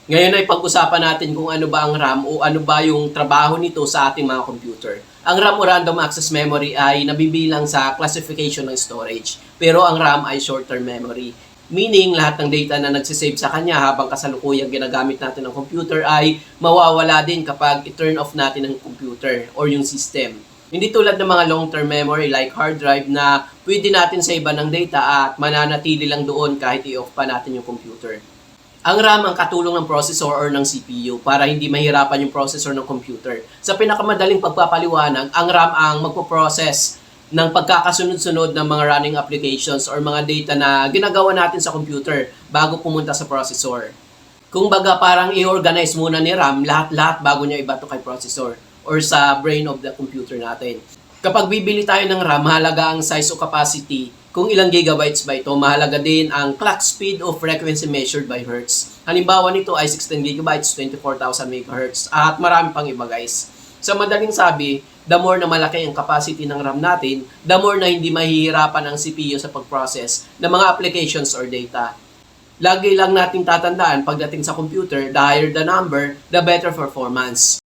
Ngayon ay pag-usapan natin kung ano ba ang RAM o ano ba yung trabaho nito sa ating mga computer. Ang RAM o Random Access Memory ay nabibilang sa classification ng storage. Pero ang RAM ay short-term memory. Meaning, lahat ng data na nagsisave sa kanya habang kasalukuyang ginagamit natin ng computer ay mawawala din kapag i-turn off natin ang computer or yung system. Hindi tulad ng mga long-term memory like hard drive na pwede natin savean ng data at mananatili lang doon kahit i-off pa natin yung computer. Ang RAM ang katulong ng processor or ng CPU para hindi mahirapan yung processor ng computer. Sa pinakamadaling pagpapaliwanag, ang RAM ang magpo-process ng pagkakasunod-sunod ng mga running applications or mga data na ginagawa natin sa computer bago pumunta sa processor. Kung baga parang i-organize muna ni RAM lahat-lahat bago niya ibato kay processor or sa brain of the computer natin. Kapag bibili tayo ng RAM, mahalaga ang size o capacity. Kung ilang gigabytes ba ito, mahalaga din ang clock speed o frequency measured by hertz. Halimbawa nito ay 16 gigabytes, 24,000 MHz at marami pang iba guys. Sa madaling sabi, the more na malaki ang capacity ng RAM natin, the more na hindi mahihirapan ang CPU sa pag-process ng mga applications or data. Lagi lang nating tatandaan pagdating sa computer, the higher the number, the better performance.